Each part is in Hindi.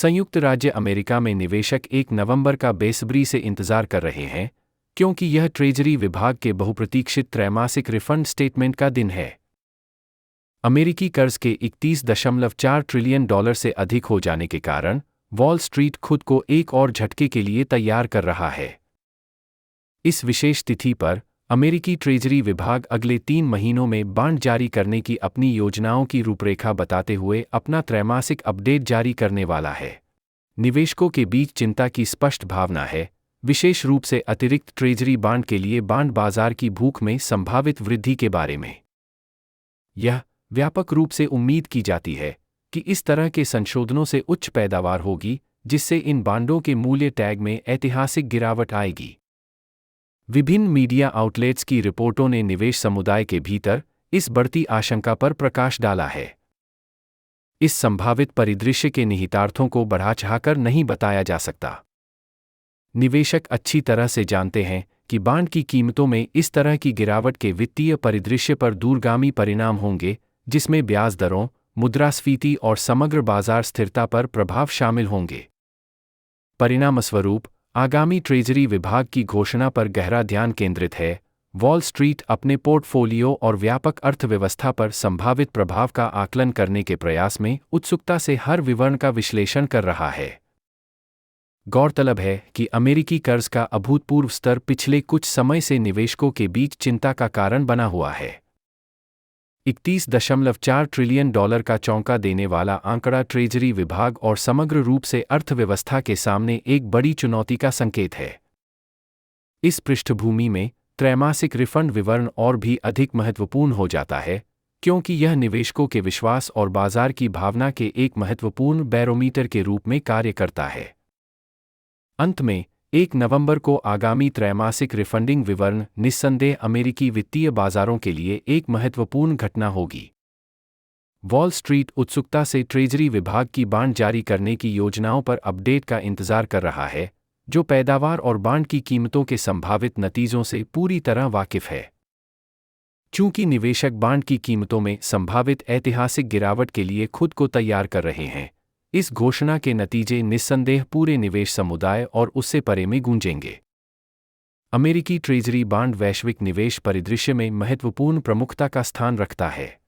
संयुक्त राज्य अमेरिका में निवेशक 1 नवंबर का बेसब्री से इंतजार कर रहे हैं, क्योंकि यह ट्रेजरी विभाग के बहुप्रतीक्षित त्रैमासिक रिफंड स्टेटमेंट का दिन है। अमेरिकी कर्ज के 31.4 ट्रिलियन डॉलर से अधिक हो जाने के कारण वॉल स्ट्रीट खुद को एक और झटके के लिए तैयार कर रहा है। इस विशेष तिथि पर अमेरिकी ट्रेजरी विभाग अगले 3 महीनों में बॉन्ड जारी करने की अपनी योजनाओं की रूपरेखा बताते हुए अपना त्रैमासिक अपडेट जारी करने वाला है। निवेशकों के बीच चिंता की स्पष्ट भावना है, विशेष रूप से अतिरिक्त ट्रेजरी बॉन्ड के लिए बॉन्ड बाजार की भूख में संभावित वृद्धि के बारे में। यह व्यापक रूप से उम्मीद की जाती है कि इस तरह के संशोधनों से उच्च पैदावार होगी, जिससे इन बॉन्डों के मूल्य टैग में ऐतिहासिक गिरावट आएगी। विभिन्न मीडिया आउटलेट्स की रिपोर्टों ने निवेश समुदाय के भीतर इस बढ़ती आशंका पर प्रकाश डाला है। इस संभावित परिदृश्य के निहितार्थों को बढ़ा-चढ़ाकर नहीं बताया जा सकता। निवेशक अच्छी तरह से जानते हैं कि बॉन्ड की कीमतों में इस तरह की गिरावट के वित्तीय परिदृश्य पर दूरगामी परिणाम होंगे, जिसमें ब्याज दरों, मुद्रास्फीति और समग्र बाजार स्थिरता पर प्रभाव शामिल होंगे। परिणामस्वरूप आगामी ट्रेजरी विभाग की घोषणा पर गहरा ध्यान केंद्रित है। वॉल स्ट्रीट अपने पोर्टफोलियो और व्यापक अर्थव्यवस्था पर संभावित प्रभाव का आकलन करने के प्रयास में उत्सुकता से हर विवरण का विश्लेषण कर रहा है। गौरतलब है कि अमेरिकी कर्ज का अभूतपूर्व स्तर पिछले कुछ समय से निवेशकों के बीच चिंता का कारण बना हुआ है। 31.4 ट्रिलियन डॉलर का चौंका देने वाला आंकड़ा ट्रेजरी विभाग और समग्र रूप से अर्थव्यवस्था के सामने एक बड़ी चुनौती का संकेत है। इस पृष्ठभूमि में त्रैमासिक रिफंड विवरण और भी अधिक महत्वपूर्ण हो जाता है, क्योंकि यह निवेशकों के विश्वास और बाजार की भावना के एक महत्वपूर्ण बैरोमीटर के रूप में कार्य करता है। अंत में 1 नवंबर को आगामी त्रैमासिक रिफंडिंग विवरण निस्संदेह अमेरिकी वित्तीय बाजारों के लिए एक महत्वपूर्ण घटना होगी। वॉल स्ट्रीट उत्सुकता से ट्रेजरी विभाग की बॉन्ड जारी करने की योजनाओं पर अपडेट का इंतजार कर रहा है, जो पैदावार और बॉन्ड की कीमतों के संभावित नतीजों से पूरी तरह वाकिफ है। चूंकि निवेशक बॉन्ड की कीमतों में संभावित ऐतिहासिक गिरावट के लिए खुद को तैयार कर रहे हैं, इस घोषणा के नतीजे निस्संदेह पूरे निवेश समुदाय और उससे परे में गूंजेंगे। अमेरिकी ट्रेजरी बॉन्ड वैश्विक निवेश परिदृश्य में महत्वपूर्ण प्रमुखता का स्थान रखता है।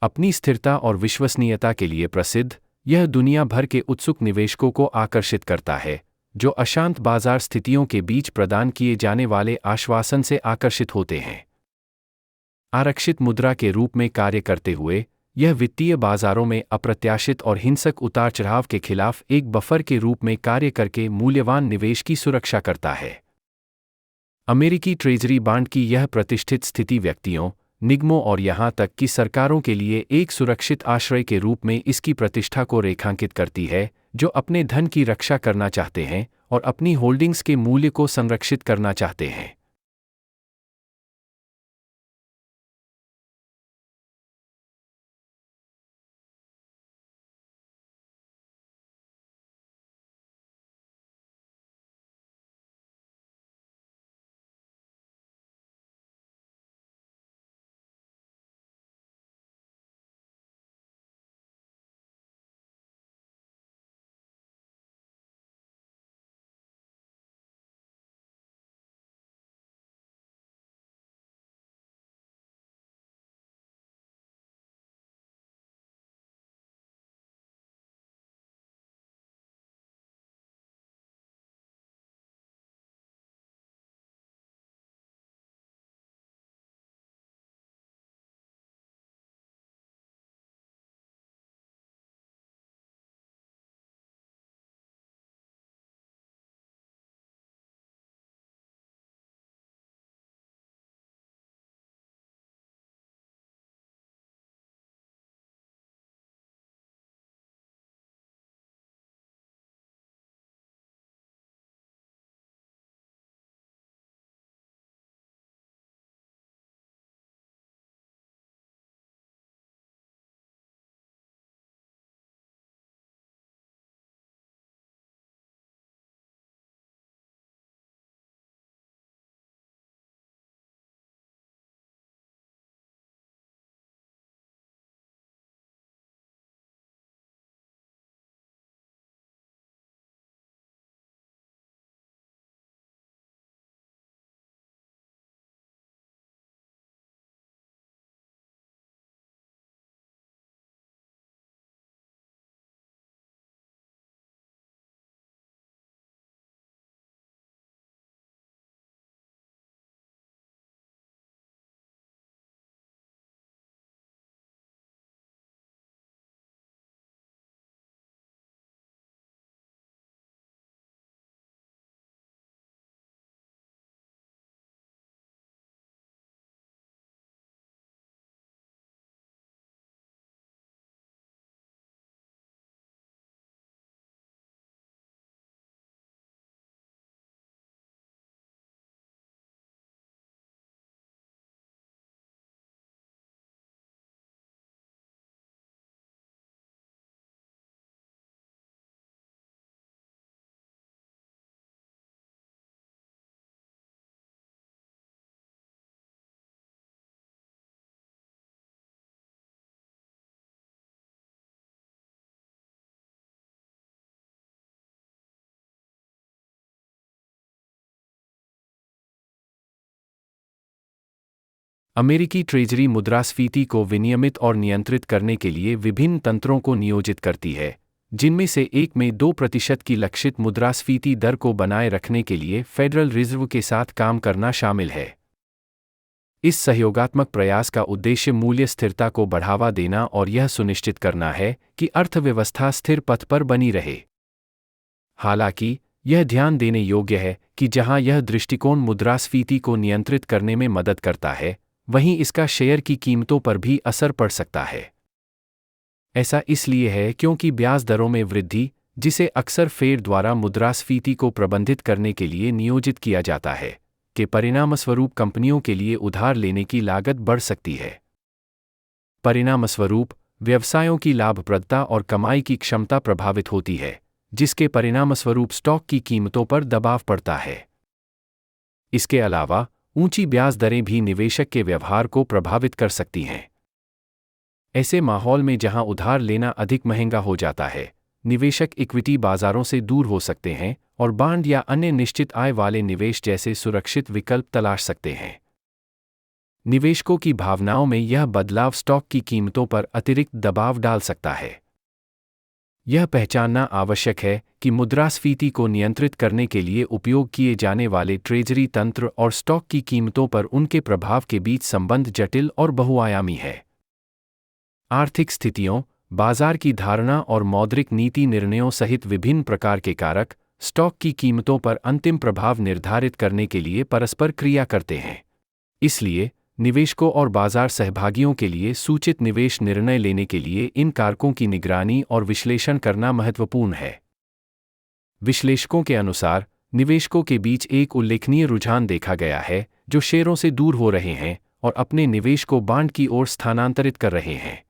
अपनी स्थिरता और विश्वसनीयता के लिए प्रसिद्ध, यह दुनिया भर के उत्सुक निवेशकों को आकर्षित करता है, जो अशांत बाजार स्थितियों के बीच प्रदान किए जाने वाले आश्वासन से आकर्षित होते हैं। आरक्षित मुद्रा के रूप में कार्य करते हुए, यह वित्तीय बाजारों में अप्रत्याशित और हिंसक उतार-चढ़ाव के खिलाफ एक बफर के रूप में कार्य करके मूल्यवान निवेश की सुरक्षा करता है। अमेरिकी ट्रेजरी बॉन्ड की यह प्रतिष्ठित स्थिति व्यक्तियों, निगमों और यहां तक कि सरकारों के लिए एक सुरक्षित आश्रय के रूप में इसकी प्रतिष्ठा को रेखांकित करती है, जो अपने धन की रक्षा करना चाहते हैं और अपनी होल्डिंग्स के मूल्य को संरक्षित करना चाहते हैं। अमेरिकी ट्रेजरी मुद्रास्फीति को विनियमित और नियंत्रित करने के लिए विभिन्न तंत्रों को नियोजित करती है, जिनमें से एक में 2% की लक्षित मुद्रास्फीति दर को बनाए रखने के लिए फेडरल रिजर्व के साथ काम करना शामिल है। इस सहयोगात्मक प्रयास का उद्देश्य मूल्य स्थिरता को बढ़ावा देना और यह सुनिश्चित करना है कि अर्थव्यवस्था स्थिर पथ पर बनी रहे। हालांकि, यह ध्यान देने योग्य है कि जहां यह दृष्टिकोण मुद्रास्फीति को नियंत्रित करने में मदद करता है, वहीं इसका शेयर की कीमतों पर भी असर पड़ सकता है। ऐसा इसलिए है क्योंकि ब्याज दरों में वृद्धि, जिसे अक्सर फेड द्वारा मुद्रास्फीति को प्रबंधित करने के लिए नियोजित किया जाता है, के परिणामस्वरूप कंपनियों के लिए उधार लेने की लागत बढ़ सकती है। परिणामस्वरूप, व्यवसायों की लाभप्रदता और कमाई की क्षमता प्रभावित होती है, जिसके परिणामस्वरूप स्टॉक की कीमतों पर दबाव पड़ता है। इसके अलावा, ऊंची ब्याज दरें भी निवेशक के व्यवहार को प्रभावित कर सकती हैं। ऐसे माहौल में जहां उधार लेना अधिक महंगा हो जाता है, निवेशक इक्विटी बाजारों से दूर हो सकते हैं और बॉन्ड या अन्य निश्चित आय वाले निवेश जैसे सुरक्षित विकल्प तलाश सकते हैं। निवेशकों की भावनाओं में यह बदलाव स्टॉक की कीमतों पर अतिरिक्त दबाव डाल सकता है। यह पहचानना आवश्यक है कि मुद्रास्फीति को नियंत्रित करने के लिए उपयोग किए जाने वाले ट्रेजरी तंत्र और स्टॉक की कीमतों पर उनके प्रभाव के बीच संबंध जटिल और बहुआयामी है। आर्थिक स्थितियों, बाजार की धारणा और मौद्रिक नीति निर्णयों सहित विभिन्न प्रकार के कारक स्टॉक की कीमतों पर अंतिम प्रभाव निर्धारित करने के लिए परस्पर क्रिया करते हैं। इसलिए, निवेशकों और बाजार सहभागियों के लिए सूचित निवेश निर्णय लेने के लिए इन कारकों की निगरानी और विश्लेषण करना महत्वपूर्ण है। विश्लेषकों के अनुसार, निवेशकों के बीच एक उल्लेखनीय रुझान देखा गया है, जो शेयरों से दूर हो रहे हैं और अपने निवेश को बॉन्ड की ओर स्थानांतरित कर रहे हैं।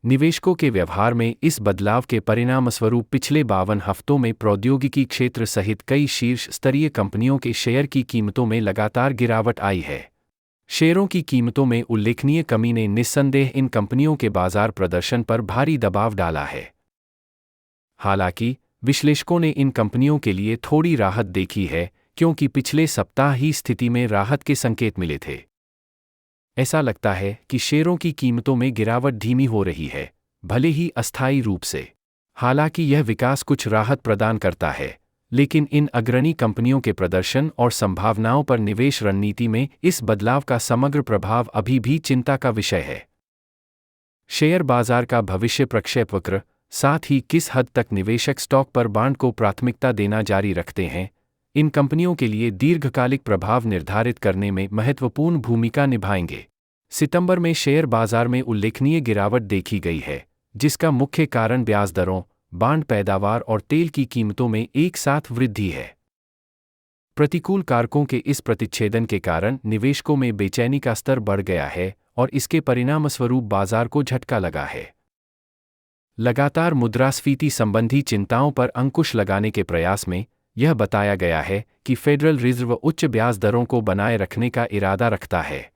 निवेशकों के व्यवहार में इस बदलाव के परिणामस्वरूप पिछले 52 हफ्तों में प्रौद्योगिकी क्षेत्र सहित कई शीर्ष स्तरीय कंपनियों के शेयर की कीमतों में लगातार गिरावट आई है। शेयरों की कीमतों में उल्लेखनीय कमी ने निस्संदेह इन कंपनियों के बाजार प्रदर्शन पर भारी दबाव डाला है। हालांकि, विश्लेषकों ने इन कंपनियों के लिए थोड़ी राहत देखी है, क्योंकि पिछले सप्ताह ही स्थिति में राहत के संकेत मिले थे। ऐसा लगता है कि शेयरों की कीमतों में गिरावट धीमी हो रही है, भले ही अस्थायी रूप से। हालांकि यह विकास कुछ राहत प्रदान करता है, लेकिन इन अग्रणी कंपनियों के प्रदर्शन और संभावनाओं पर निवेश रणनीति में इस बदलाव का समग्र प्रभाव अभी भी चिंता का विषय है। शेयर बाजार का भविष्य प्रक्षेपवक्र, साथ ही किस हद तक निवेशक स्टॉक पर बॉन्ड को प्राथमिकता देना जारी रखते हैं, इन कंपनियों के लिए दीर्घकालिक प्रभाव निर्धारित करने में महत्वपूर्ण भूमिका निभाएंगे। सितंबर में शेयर बाजार में उल्लेखनीय गिरावट देखी गई है, जिसका मुख्य कारण ब्याज दरों, बॉन्ड पैदावार और तेल की कीमतों में एक साथ वृद्धि है। प्रतिकूल कारकों के इस प्रतिच्छेदन के कारण निवेशकों में बेचैनी का स्तर बढ़ गया है और इसके परिणामस्वरूप बाजार को झटका लगा है। लगातार मुद्रास्फीति संबंधी चिंताओं पर अंकुश लगाने के प्रयास में यह बताया गया है कि फेडरल रिजर्व उच्च ब्याज दरों को बनाए रखने का इरादा रखता है।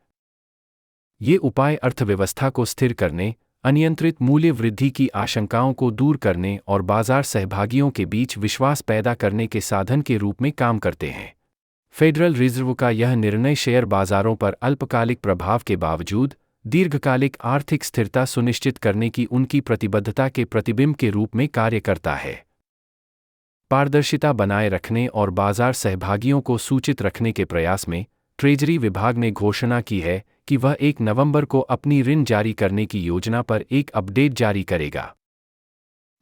ये उपाय अर्थव्यवस्था को स्थिर करने, अनियंत्रित मूल्य वृद्धि की आशंकाओं को दूर करने और बाजार सहभागियों के बीच विश्वास पैदा करने के साधन के रूप में काम करते हैं। फेडरल रिजर्व का यह निर्णय शेयर बाजारों पर अल्पकालिक प्रभाव के बावजूद दीर्घकालिक आर्थिक स्थिरता सुनिश्चित करने की उनकी प्रतिबद्धता के प्रतिबिंब के रूप में कार्य करता है। पारदर्शिता बनाए रखने और बाजार सहभागियों को सूचित रखने के प्रयास में ट्रेजरी विभाग ने घोषणा की है कि वह 1 नवंबर को अपनी ऋण जारी करने की योजना पर एक अपडेट जारी करेगा।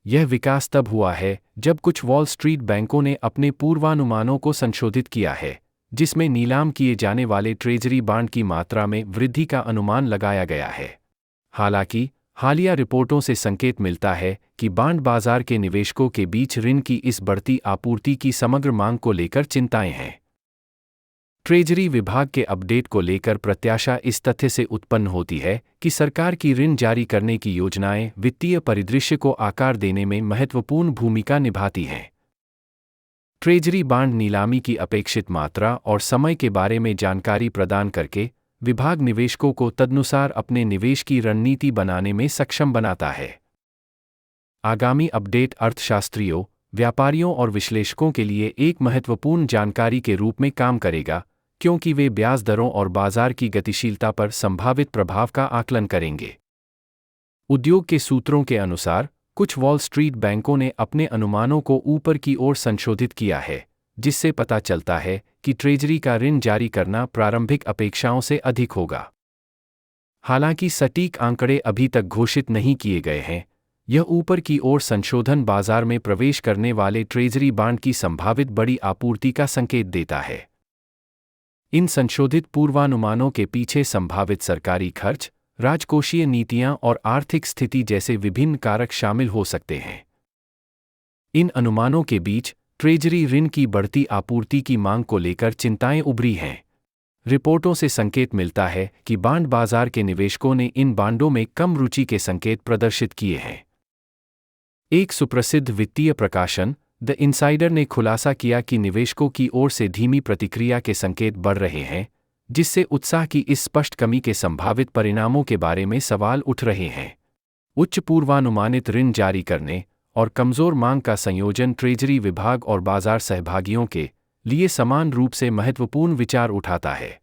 यह विकास तब हुआ है जब कुछ वॉल स्ट्रीट बैंकों ने अपने पूर्वानुमानों को संशोधित किया है, जिसमें नीलाम किए जाने वाले ट्रेजरी बॉन्ड की मात्रा में वृद्धि का अनुमान लगाया गया है। हालांकि, हालिया रिपोर्टों से संकेत मिलता है कि बॉन्ड बाजार के निवेशकों के बीच ऋण की इस बढ़ती आपूर्ति की समग्र मांग को लेकर चिंताएं हैं। ट्रेजरी विभाग के अपडेट को लेकर प्रत्याशा इस तथ्य से उत्पन्न होती है कि सरकार की ऋण जारी करने की योजनाएं वित्तीय परिदृश्य को आकार देने में महत्वपूर्ण भूमिका निभाती हैं। ट्रेजरी बॉन्ड नीलामी की अपेक्षित मात्रा और समय के बारे में जानकारी प्रदान करके विभाग निवेशकों को तदनुसार अपने निवेश की रणनीति बनाने में सक्षम बनाता है। आगामी अपडेट अर्थशास्त्रियों, व्यापारियों और विश्लेषकों के लिए एक महत्वपूर्ण जानकारी के रूप में काम करेगा, क्योंकि वे ब्याज दरों और बाजार की गतिशीलता पर संभावित प्रभाव का आकलन करेंगे। उद्योग के सूत्रों के अनुसार, कुछ वॉल स्ट्रीट बैंकों ने अपने अनुमानों को ऊपर की ओर संशोधित किया है, जिससे पता चलता है कि ट्रेजरी का ऋण जारी करना प्रारंभिक अपेक्षाओं से अधिक होगा। हालांकि सटीक आंकड़े अभी तक घोषित नहीं किए गए हैं, यह ऊपर की ओर संशोधन बाजार में प्रवेश करने वाले ट्रेजरी बांड की संभावित बड़ी आपूर्ति का संकेत देता है। इन संशोधित पूर्वानुमानों के पीछे संभावित सरकारी खर्च, राजकोषीय नीतियां और आर्थिक स्थिति जैसे विभिन्न कारक शामिल हो सकते हैं। इन अनुमानों के बीच ट्रेजरी ऋण की बढ़ती आपूर्ति की मांग को लेकर चिंताएं उभरी हैं। रिपोर्टों से संकेत मिलता है कि बांड बाजार के निवेशकों ने इन बांडों में कम रुचि के संकेत प्रदर्शित किए हैं। एक सुप्रसिद्ध वित्तीय प्रकाशन द इनसाइडर ने खुलासा किया कि निवेशकों की ओर से धीमी प्रतिक्रिया के संकेत बढ़ रहे हैं, जिससे उत्साह की इस स्पष्ट कमी के संभावित परिणामों के बारे में सवाल उठ रहे हैं। उच्च पूर्वानुमानित ऋण जारी करने और कमजोर मांग का संयोजन ट्रेजरी विभाग और बाजार सहभागियों के लिए समान रूप से महत्वपूर्ण विचार उठाता है।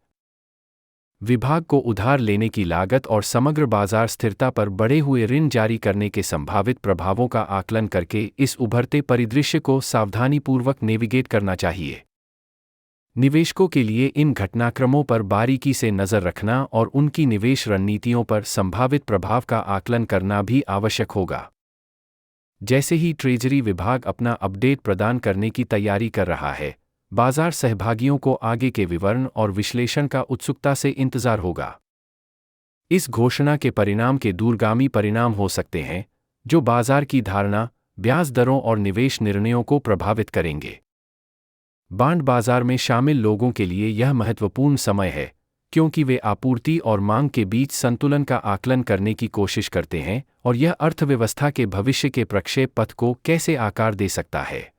विभाग को उधार लेने की लागत और समग्र बाजार स्थिरता पर बढ़े हुए ऋण जारी करने के संभावित प्रभावों का आकलन करके इस उभरते परिदृश्य को सावधानीपूर्वक नेविगेट करना चाहिए। निवेशकों के लिए इन घटनाक्रमों पर बारीकी से नजर रखना और उनकी निवेश रणनीतियों पर संभावित प्रभाव का आकलन करना भी आवश्यक होगा। जैसे ही ट्रेजरी विभाग अपना अपडेट प्रदान करने की तैयारी कर रहा है, बाजार सहभागियों को आगे के विवरण और विश्लेषण का उत्सुकता से इंतजार होगा। इस घोषणा के परिणाम के दूरगामी परिणाम हो सकते हैं, जो बाजार की धारणा, ब्याज दरों और निवेश निर्णयों को प्रभावित करेंगे। बांड बाजार में शामिल लोगों के लिए यह महत्वपूर्ण समय है, क्योंकि वे आपूर्ति और मांग के बीच संतुलन का आकलन करने की कोशिश करते हैं और यह अर्थव्यवस्था के भविष्य के प्रक्षेप पथ को कैसे आकार दे सकता है।